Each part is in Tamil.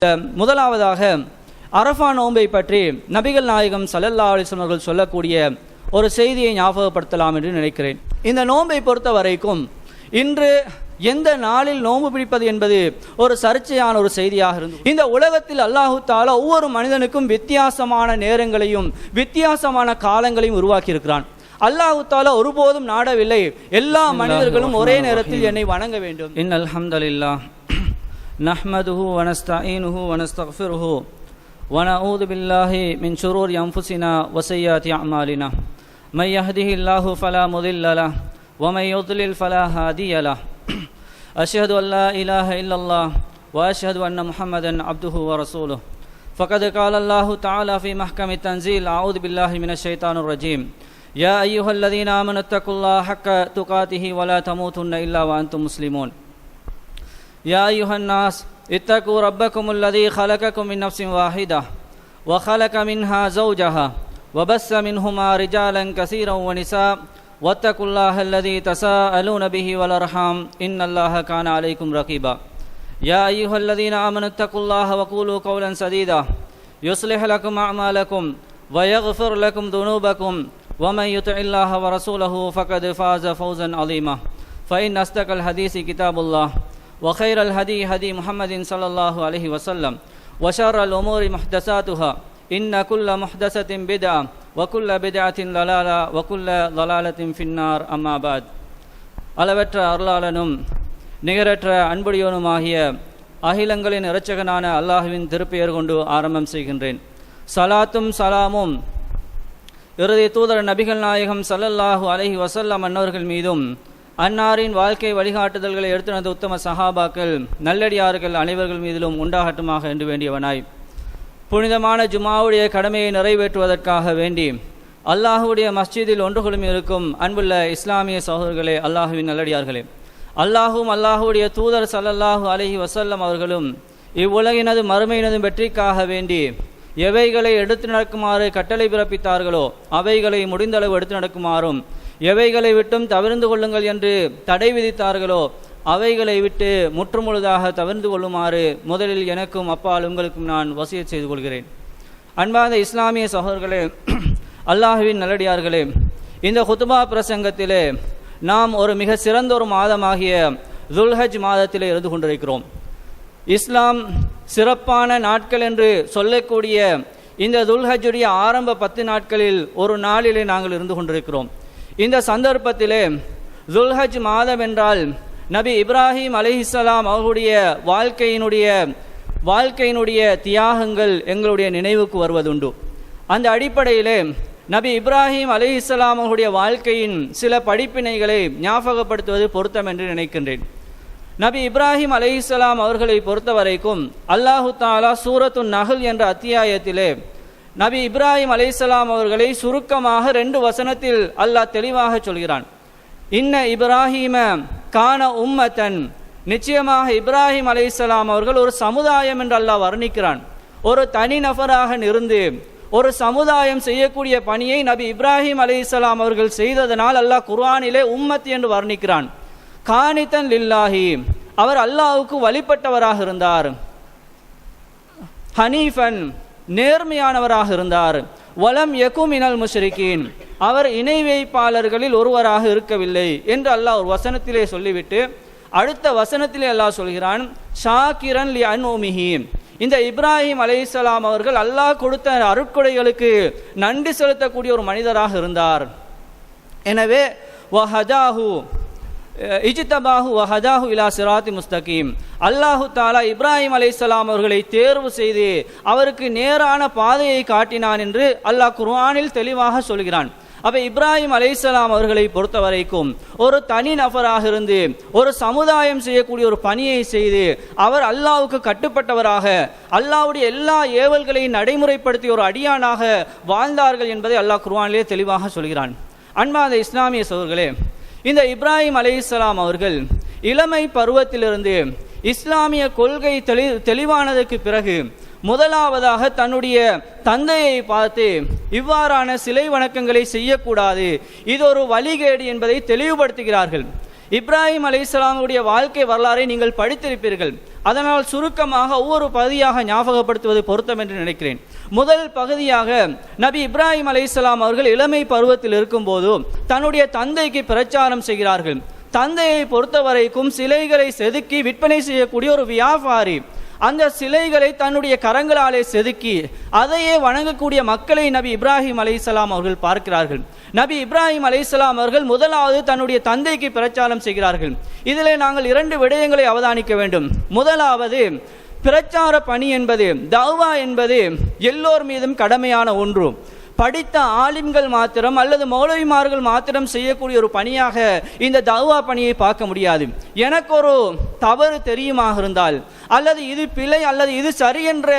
முதலாவதாக அரஃபா நோன்பை பற்றி நபிகள் நாயகம் ஸல்லல்லாஹு அலைஹி வஸல்லம் அவர்கள் சொல்லக்கூடிய ஒரு செய்தியை ஞாபகப்படுத்தலாம் என்று நினைக்கிறேன். இந்த நோன்பை பொறுத்த வரைக்கும் இன்று எந்த நாளில் நோன்பு பிடிப்பது என்பது ஒரு சர்ச்சையான ஒரு செய்தியாக இருந்தது. இந்த உலகத்தில் அல்லாஹு தஆலா ஒவ்வொரு மனிதனுக்கும் வித்தியாசமான நேரங்களையும் வித்தியாசமான காலங்களையும் உருவாக்கி இருக்கிறான். அல்லாஹு தஆலா ஒருபோதும் நாடவில்லை எல்லா மனிதர்களும் ஒரே நேரத்தில் என்னை வணங்க வேண்டும். இன்னல் ஹம்தலில்லாஹ் நஹ்மதுஹு வ நஸ்தஈனுஹு வ நஸ்தக்ஃபிருஹு வ நஊது பில்லாஹி மின் ஷுரூரி அன்ஃபுஸினா வ ஸய்யிஆத்தி அஅமாலினா மை யஹ்திஹில்லாஹு ஃபலா முதில்ல லஹு வ மை யுضلل ஃபலா ஹாதிய லஹு அஷ்ஹது அன் லா இலாஹ இல்லல்லாஹ் வ அஷ்ஹது அன்ன முஹம்மதன் அப்துஹு வ ரசூலுஹு ஃபகத் قال الله تعالى في محكم التنزيل أعوذ بالله من الشيطان الرجيم يا أيها الذين آمنوا اتقوا الله حق تقاته ولا تموتن إلا وأنتم مسلمون يا أيها الناس اتقوا ربكم الذي خلقكم من نفس واحدة وخلق منها زوجها وبث منهما رجالا كثيرا ونساء واتقوا الله الذي تساءلون به والأرحام إن الله كان عليكم رقيبا يا أيها الذين آمنوا اتقوا الله وقولوا قولا سديدا يصلح لكم أعمالكم ويغفر لكم ذنوبكم ومن يطع الله ورسوله فقد فاز فوزا عظيما فإن أصدق الحديث كتاب الله وخير الهدي هدي محمد صلى الله عليه وسلم وشر الأمور محدثاتها إن كل محدثة بدعة وكل بدعة ضلالة وكل ضلالة في النار أما بعد அளவற்ற அருளாளனும் நிகரற்ற அன்புடையோனுமாகிய அகிலங்களின் இரட்சகனான அல்லாஹ்வின் திருப்பெயர் கொண்டு ஆரம்பம் செய்கின்றேன். சலாத்தும் சலாமும் இறுதி தூதர் நபிகள் நாயகம் ஸல்லல்லாஹு அலைஹி வஸல்லம் அன்னவர்கள் மீதும் அன்னாரின் வாழ்க்கை வழிகாட்டுதல்களை எடுத்து நடந்த உத்தம சஹாபாக்கள் நல்லடியார்கள் அனைவர்கள் மீதிலும் உண்டாகட்டுமாக என்று வேண்டியவனாய் புனிதமான ஜுமாவுடைய கடமையை நிறைவேற்றுவதற்காக வேண்டி அல்லாஹுடைய மஸ்ஜிதில் ஒன்றுகளும் இருக்கும் அன்புள்ள இஸ்லாமிய சகோதரர்களே, அல்லாஹுவின் நல்லடியார்களே, அல்லாஹும் அல்லாஹுடைய தூதர் ஸல்லல்லாஹு அலைஹி வஸல்லம் அவர்களும் இவ்வுலகினது மறுமையினதும் வெற்றிக்காக வேண்டி எவைகளை எடுத்து நடக்குமாறு கட்டளை பிறப்பித்தார்களோ அவைகளை முடிந்தளவு எடுத்து நடக்குமாறும் எவைகளை விட்டும் தவிர்ந்து கொள்ளுங்கள் என்று தடை விதித்தார்களோ அவைகளை விட்டு முற்றுமுழுதாக தவிர்ந்து கொள்ளுமாறு முதலில் எனக்கும் அப்பால் உங்களுக்கும் நான் வசியத் செய்து கொள்கிறேன். அன்பார்ந்த இஸ்லாமிய சகோதரர்களே, அல்லாஹுவின் நல்லடியார்களே, இந்த குத்பா பிரசங்கத்திலே நாம் ஒரு மிக சிறந்த ஒரு மாதமாகிய துல்ஹஜ் மாதத்திலே இருந்து கொண்டிருக்கிறோம். இஸ்லாம் சிறப்பான நாட்கள் என்று சொல்லக்கூடிய இந்த துல்ஹஜ்ஜுடைய ஆரம்ப 10 நாட்களில் ஒரு நாளிலே நாங்கள் இருந்து கொண்டிருக்கிறோம். இந்த சந்தர்ப்பத்திலே துல்ஹஜ் மாதம் என்றால் நபி இப்ராஹிம் அலைஹிஸ்ஸலாம் அவர்களுடைய வாழ்க்கையினுடைய தியாகங்கள் எங்களுடைய நினைவுக்கு வருவதுண்டு. அந்த அடிப்படையிலே நபி இப்ராஹிம் அலைஹிஸ்ஸலாம் அவர்களுடைய வாழ்க்கையின் சில படிப்பினைகளை ஞாபகப்படுத்துவது பொருத்தம் என்று நினைக்கின்றேன். நபி இப்ராஹிம் அலைஹிஸ்ஸலாம் அவர்களை பொறுத்த வரைக்கும் அல்லாஹு தஆலா சூரத்துன் நஹ்ல் என்ற அத்தியாயத்திலே நபி இப்ராஹிம் அலைஹிஸ்ஸலாம் அவர்களை சுருக்கமாக 2 வசனத்தில் அல்லாஹ் தெளிவாக சொல்கிறான். இன்ன இப்ராஹிம கான உம்மத்தன், நிச்சயமாக இப்ராஹிம் அலைஹிஸ்ஸலாம் அவர்கள் ஒரு சமுதாயம் என்று அல்லாஹ் வர்ணிக்கிறான். ஒரு தனி நபராக இருந்து ஒரு சமுதாயம் செய்யக்கூடிய பணியை நபி இப்ராஹிம் அலைஹிஸ்ஸலாம் அவர்கள் செய்ததனால் அல்லாஹ் குர்ஆனிலே உம்மத் என்று வர்ணிக்கிறான். கானிதன் லில்லாஹி, அவர் அல்லாஹ்வுக்கு வழிபட்டவராக இருந்தார். ஹனீஃபன், நேர்மையானவராக இருந்தார். வலம் யகு மினல் முஷ்ரிகீன், அவர் இணை வைப்பாளர்களில் ஒருவராக இருக்கவில்லை என்று அல்லாஹ் ஒரு வசனத்திலே சொல்லிவிட்டு அடுத்த வசனத்திலே அல்லாஹ் சொல்கிறான், ஷாக்கிரன் லி அன்உமிஹி, இந்த இப்ராஹிம் அலைஹிஸ்ஸலாம் அவர்கள் அல்லாஹ் கொடுத்த அருட்கொடைகளுக்கு நன்றி செலுத்தக்கூடிய ஒரு மனிதராக இருந்தார். எனவே வஹதாஹு இஜ்தபாஹு வஹதாஹு இலா சிராத்தி முஸ்தகீம், அல்லாஹு தஆலா இப்ராஹிம் அலைஹிஸ்ஸலாம் அவர்களை தேர்வு செய்து அவருக்கு நேரான பாதையை காட்டினான் என்று அல்லாஹ் குர்ஆனில் தெளிவாக சொல்கிறான். அப்ப இப்ராஹிம் அலைஹிஸ்ஸலாம் அவர்களை பொறுத்த வரைக்கும் ஒரு தனி நபராக இருந்து ஒரு சமுதாயம் செய்யக்கூடிய ஒரு பணியை செய்து அவர் அல்லாஹ்வுக்கு கட்டுப்பட்டவராக அல்லாஹ்வுடைய எல்லா ஏவல்களையும் நடைமுறைப்படுத்திய ஒரு அடியானாக வாழ்ந்தார்கள் என்பதை அல்லாஹ் குர்ஆனிலே தெளிவாக சொல்கிறான். அன்பார்ந்த இஸ்லாமிய சகோதரர்களே, இந்த இப்ராஹிம் அலைஹிஸ்ஸலாம் அவர்கள் இளமை பருவத்திலிருந்து இஸ்லாமிய கொள்கை தெளிவானதற்கு பிறகு முதலாவதாக தன்னுடைய தந்தையை பார்த்து இவ்வாறான சிலை வணக்கங்களை செய்யக்கூடாது, இது ஒரு வழிகேடு என்பதை தெளிவுபடுத்துகிறார்கள். இப்ராஹிம் அலைஹிஸ்ஸலாமுடைய வாழ்க்கை வரலாறை நீங்கள் படித்திருப்பீர்கள். அதனால் சுருக்கமாக ஒவ்வொரு பகுதியாக ஞாபகப்படுத்துவது பொருத்தம் என்று நினைக்கிறேன். முதல் பகுதியாக நபி இப்ராஹிம் அலைஹிஸ்ஸலாம் அவர்கள் இளமை பருவத்தில் இருக்கும்போது தன்னுடைய தந்தைக்கு பிரச்சாரம் செய்கிறார்கள். தந்தையை பொறுத்தவரைக்கும் சிலைகளை செதுக்கி விற்பனை செய்யக்கூடிய ஒரு வியாபாரி. அந்த சிலைகளை தன்னுடைய கரங்களாலே செதுக்கி அதையே வணங்கக்கூடிய மக்களை நபி இப்ராஹிம் அலைஹிஸ்ஸலாம் அவர்கள் பார்க்கிறார்கள். நபி இப்ராஹிம் அலைஹிஸ்ஸலாம் அவர்கள் முதலாவது தன்னுடைய தந்தைக்கு பிரச்சாரம் செய்கிறார்கள். இதிலே நாங்கள் 2 விடயங்களை அவதானிக்க வேண்டும். முதலாவது, பிரச்சார பணி என்பது, தஅவா என்பது எல்லோர் மீதும் கடமையான ஒன்று. படித்த ஆலிம்கள் மாத்திரம் அல்லது மௌலவிமார்கள் மாத்திரம் செய்யக்கூடிய ஒரு பணியாக இந்த தஅவா பணியை பார்க்க முடியாது. எனக்கு ஒரு தவறு தெரியுமாக இருந்தால், அல்லது இது பிழை அல்லது இது சரி என்ற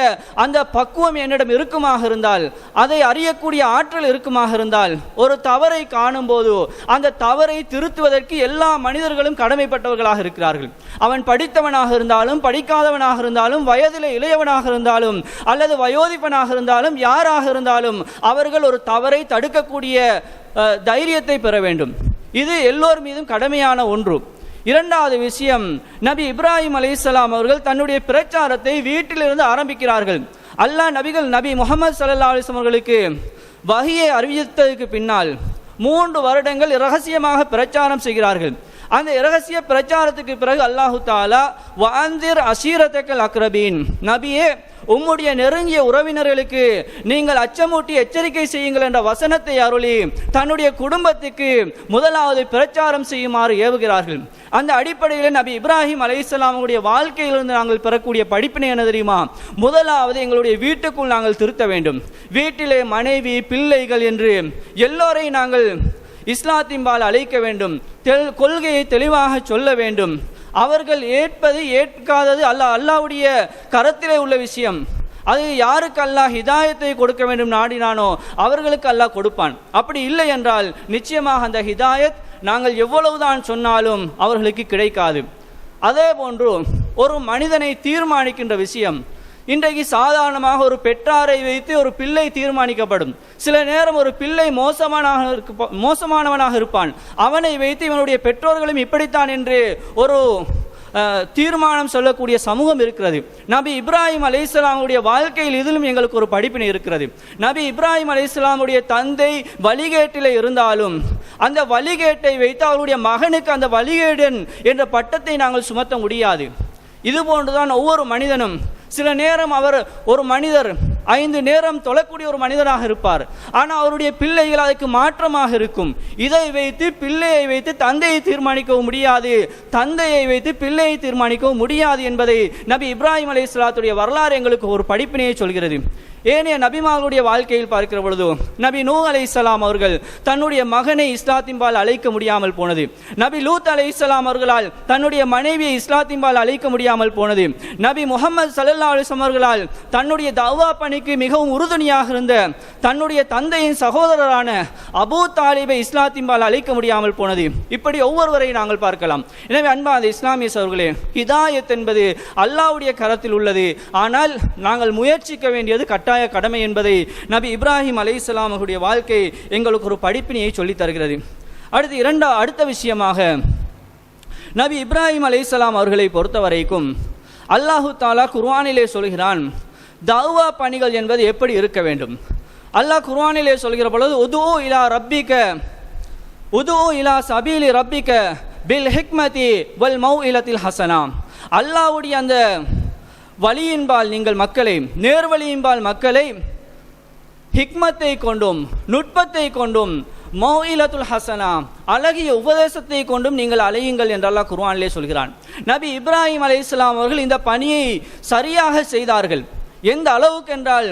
அந்த பக்குவம் என்னிடம் இருக்குமாக இருந்தால், அதை அறியக்கூடிய ஆற்றல் இருக்குமாக இருந்தால், ஒரு தவறை காணும் போது அந்த தவறை திருத்துவதற்கு எல்லா மனிதர்களும் கடமைப்பட்டவர்களாக இருக்கிறார்கள். அவன் படித்தவனாக இருந்தாலும் படிக்காதவனாக இருந்தாலும் வயதில் இளையவனாக இருந்தாலும் அல்லது வயோதிபனாக இருந்தாலும் யாராக இருந்தாலும் அவர்கள் ஒரு தவறை தடுக்கக்கூடிய தைரியத்தை பெற வேண்டும். இது எல்லோர் மீதும் கடமையான ஒன்று. இரண்டாவது விஷயம், நபி இப்ராஹிம் அலைஹிஸ்ஸலாம் அவர்கள் தன்னுடைய பிரச்சாரத்தை வீட்டிலிருந்து ஆரம்பிக்கிறார்கள். அல்லாஹ் நபி முஹம்மது ஸல்லல்லாஹு அலைஹி வஸல்லம் அவர்களுக்கு வஹியை அறிவித்ததற்கு பின்னால் 3 வருடங்கள் இரகசியமாக பிரச்சாரம் செய்கிறார்கள். அந்த இரகசிய பிரச்சாரத்துக்கு பிறகு அல்லாஹு தஆலா வஅன்திர் அஷீரத்தக்கல் அக்ரபீன், நபியே உம்முடைய நெருங்கிய உறவினர்களுக்கு நீங்கள் அச்சமூட்டி எச்சரிக்கை செய்யுங்கள் என்ற வசனத்தை அருளி தன்னுடைய குடும்பத்துக்கு முதலாவது பிரச்சாரம் செய்யுமாறு ஏவுகிறார்கள். அந்த அடிப்படையில் நபி இப்ராஹிம் அலைஹிஸ்ஸலாமுடைய வாழ்க்கையிலிருந்து நாங்கள் பெறக்கூடிய படிப்பினை என்ன தெரியுமா? முதலாவது, எங்களுடைய வீட்டுக்குள் நாங்கள் திருத்த வேண்டும். வீட்டிலே மனைவி பிள்ளைகள் என்று எல்லோரையும் நாங்கள் இஸ்லாத்தின்பால் அழைக்க வேண்டும். கொள்கையை தெளிவாக சொல்ல வேண்டும். அவர்கள் ஏற்பது ஏற்காதது அல்லாஹ்வுடைய கரத்திலே உள்ள விஷயம். அது யாருக்கு அல்லாஹ் ஹிதாயத்தை கொடுக்க வேண்டும் நாடினானோ அவர்களுக்கு அல்லாஹ் கொடுப்பான். அப்படி இல்லை என்றால் நிச்சயமாக அந்த ஹிதாயத் நாங்கள் எவ்வளவுதான் சொன்னாலும் அவர்களுக்கு கிடைக்காது. அதே போன்று ஒரு மனிதனை தீர்மானிக்கின்ற விஷயம், இன்றைக்கு சாதாரணமாக ஒரு வைத்து ஒரு பிள்ளை தீர்மானிக்கப்படும். சில நேரம் ஒரு பிள்ளை மோசமானவனாக இருப்பான். அவனை வைத்து இவனுடைய பெற்றோர்களும் இப்படித்தான் என்று ஒரு தீர்மானம் சொல்லக்கூடிய சமூகம் இருக்கிறது. நபி இப்ராஹிம் அலைஹிஸ்ஸலாமுடைய வாழ்க்கையில் இதிலும் எங்களுக்கு ஒரு படிப்பினை இருக்கிறது. நபி இப்ராஹிம் அலைஹிஸ்ஸலாமுடைய தந்தை வழிகேட்டில் இருந்தாலும் அந்த வழிகேட்டை வைத்து அவருடைய மகனுக்கு அந்த வழிகேடன் என்ற பட்டத்தை நாங்கள் சுமத்த முடியாது. இதுபோன்றுதான் ஒவ்வொரு மனிதனும். சில நேரம் ஒரு மனிதர் 5 நேரம் தொழக்கூடிய ஒரு மனிதராக இருப்பார். ஆனால் அவருடைய பிள்ளைகள் அதுக்கு மாற்றமாக இருக்கும். இதை வைத்து பிள்ளையை வைத்து தந்தையை தீர்மானிக்கவும் முடியாது, தந்தையை வைத்து பிள்ளையை தீர்மானிக்கவும் முடியாது என்பதை நபி இப்ராஹிம் அலைஹிஸ்ஸலாத்துடைய வரலாறு எங்களுக்கு ஒரு படிப்பினையை சொல்கிறது. ஏனைய நபிமார்களுடைய வாழ்க்கையில் பார்க்கிற பொழுது நபி நூஹ் அலைஹிஸ்ஸலாம் அவர்கள் தன்னுடைய மகனை இஸ்லாத்தின்பால் அழைக்க முடியாமல் போனது. நபி லூத் அலைஹிஸ்ஸலாம் அவர்களால் தன்னுடைய மனைவியை இஸ்லாத்தின்பால் அழைக்க முடியாமல் போனது. நபி முஹம்மது ஸல்லல்லாஹு அலைஹி வஸல்லம் அவர்களால் தன்னுடைய தஅவா பணிக்கு மிகவும் உறுதுணையாக இருந்த தன்னுடைய தந்தையின் சகோதரரான அபூ தாலிபை இஸ்லாத்தின்பால் அழைக்க முடியாமல் போனது. இப்படி ஒவ்வொருவரை நாங்கள் பார்க்கலாம். எனவே அன்பான இஸ்லாமிய சகோதரர்களே, ஹிதாயத் என்பது அல்லாஹ்வுடைய கரத்தில் உள்ளது. ஆனால் நாங்கள் முயற்சிக்க வேண்டியது கடமை என்பதை நபி இப்ராஹிம் அலைஹிஸ்ஸலாம் அவருடைய வாழ்க்கை எங்களுக்கு ஒரு படிப்பினையை சொல்லித் தருகிறது. அடுத்த விஷயமாக, நபி இப்ராஹிம் அலைஹிஸ்ஸலாம் அவர்களை பொறுத்தவரைக்கும் அல்லாஹு தஆலா குர்ஆனிலே சொல்கிறான், தஅவா பணிகள் என்பது எப்படி இருக்க வேண்டும். அல்லாஹ் குர்ஆனிலே சொல்கிற பொழுது உது இலா சபீலி ரப்பிக பில் ஹிக்மதி வல் மௌஇலத்தில் ஹசனா, அல்லாஹ்வுடைய அந்த வழியின்பால் நீங்கள் மக்களை, நேர்வழியின்பால் மக்களை ஹிக்மத்தை கொண்டும் நுட்பத்தை கொண்டும் மௌஇலத்துல் ஹசனா அழகிய உபதேசத்தை கொண்டும் நீங்கள் அலையுங்கள் என்று அல்லாஹ் குர்ஆனிலே சொல்கிறான். நபி இப்ராஹிம் அலைஹிஸ்ஸலாம் அவர்கள் இந்த பணியை சரியாக செய்தார்கள். எந்த அளவுக்கு என்றால்,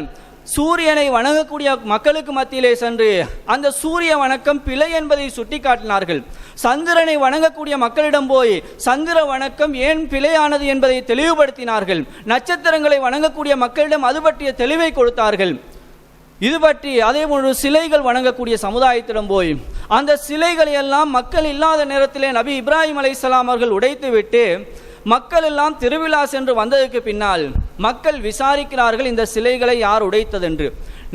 சூரியனை வணங்கக்கூடிய மக்களுக்கு மத்தியிலே சென்று அந்த சூரிய வணக்கம் பிழை என்பதை சுட்டி காட்டினார்கள். சந்திரனை வணங்கக்கூடிய மக்களிடம் போய் சந்திர வணக்கம் ஏன் பிழையானது என்பதை தெளிவுபடுத்தினார்கள். நட்சத்திரங்களை வணங்கக்கூடிய மக்களிடம் அது பற்றிய தெளிவை கொடுத்தார்கள். இது பற்றி அதே போன்று சிலைகள் வணங்கக்கூடிய சமுதாயத்திடம் போய் அந்த சிலைகளை எல்லாம் மக்கள் இல்லாத நேரத்திலே நபி இப்ராஹிம் அலைஹிஸ்ஸலாம் அவர்கள் உடைத்துவிட்டு மக்கள் எல்லாம் திருவிழா சென்று வந்ததற்கு பின்னால் மக்கள் விசாரிக்கிறார்கள், இந்த சிலைகளை யார் உடைத்ததென்று.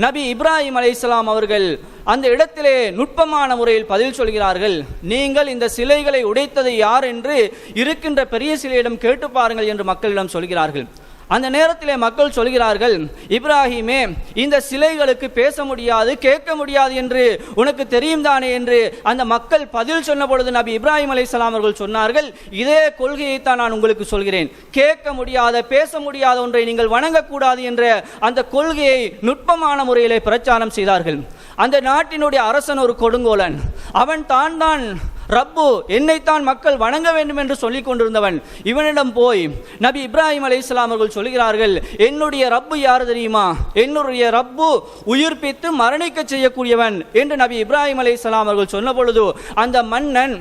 நபி இப்ராஹிம் அலைஹிஸ்ஸலாம் அவர்கள் அந்த இடத்திலே நுட்பமான முறையில் பதில் சொல்கிறார்கள், நீங்கள் இந்த சிலைகளை உடைத்தது யார் என்று இருக்கின்ற பெரிய சிலையிடம் கேட்டு பாருங்கள் என்று மக்களிடம் சொல்கிறார்கள். அந்த நேரத்திலே மக்கள் சொல்கிறார்கள், இப்ராஹிமே, இந்த சிலைகளுக்கு பேச முடியாது, கேட்க முடியாது என்று உனக்கு தெரியும் தானே என்று அந்த மக்கள் பதில் சொன்ன பொழுது நபி இப்ராஹிம் அலைஹிஸ்ஸலாம் அவர்கள் சொன்னார்கள், இதே கொள்கையைத்தான் நான் உங்களுக்கு சொல்கிறேன். கேட்க முடியாத, பேச முடியாத ஒன்றை நீங்கள் வணங்கக்கூடாது என்ற அந்த கொள்கையை நுட்பமான முறையிலே பிரச்சாரம் செய்தார்கள். அந்த நாட்டினுடைய அரசன் ஒரு கொடுங்கோலன். அவன் தான் ரப்பு, என்னைத்தான் மக்கள் வணங்க வேண்டும் என்று சொல்லிக் கொண்டிருந்தவன். இவனிடம் போய் நபி இப்ராஹிம் அலைஹிஸ்ஸலாம் அவர்கள் சொல்கிறார்கள், என்னுடைய ரப்பு யார் தெரியுமா? என்னுடைய ரப்பு உயிர்ப்பித்து மரணிக்க செய்யக்கூடியவன் என்று நபி இப்ராஹிம் அலைஹிஸ்ஸலாம் அவர்கள் சொன்ன பொழுது அந்த மன்னன்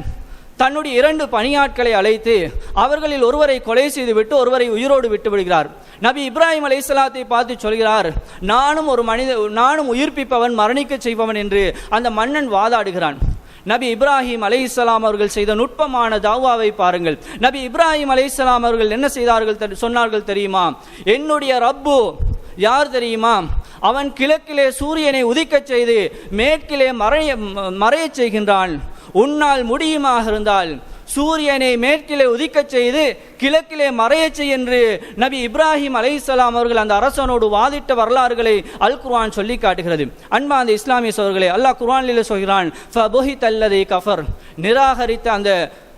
தன்னுடைய 2 பணியாட்களை அழைத்து அவர்களில் ஒருவரை கொலை செய்துவிட்டு ஒருவரை உயிரோடு விட்டு விடுகிறார். நபி இப்ராஹிம் அலைஹிஸ்ஸலாத்தை பார்த்து சொல்கிறார், நானும் உயிர்ப்பிப்பவன், மரணிக்க செய்பவன் என்று அந்த மன்னன் வாதாடுகிறான். நபி இப்ராஹிம் அலைஹிஸ்ஸலாம் அவர்கள் செய்த நுட்பமான தாவாவை பாருங்கள். நபி இப்ராஹிம் அலைஹிஸ்ஸலாம் அவர்கள் என்ன சொன்னார்கள் தெரியுமா? என்னுடைய ரப்பு யார் தெரியுமா? அவன் கிழக்கிலே சூரியனை உதிக்கச் செய்து மேற்கிலே மறையச் செய்கின்றான். உன்னால் முடியுமாக இருந்தால் சூரியனை மேற்கிலே உதிக்கச் செய்து கிழக்கிலே மறையச் செய் என்று நபி இப்ராஹிம் அலைஹிஸ்ஸலாம் அவர்கள் அந்த அரசனோடு வாதிட்ட வரலாறுகளை அல் குர்ஆன் சொல்லி காட்டுகிறது. அன்பார்ந்த இஸ்லாமிய சகோதரர்களே, அல்லாஹ் குர்ஆனிலே சொல்கிறான், ஃபபுஹிதல்லதி கஃபர், நிராகரித்த அந்த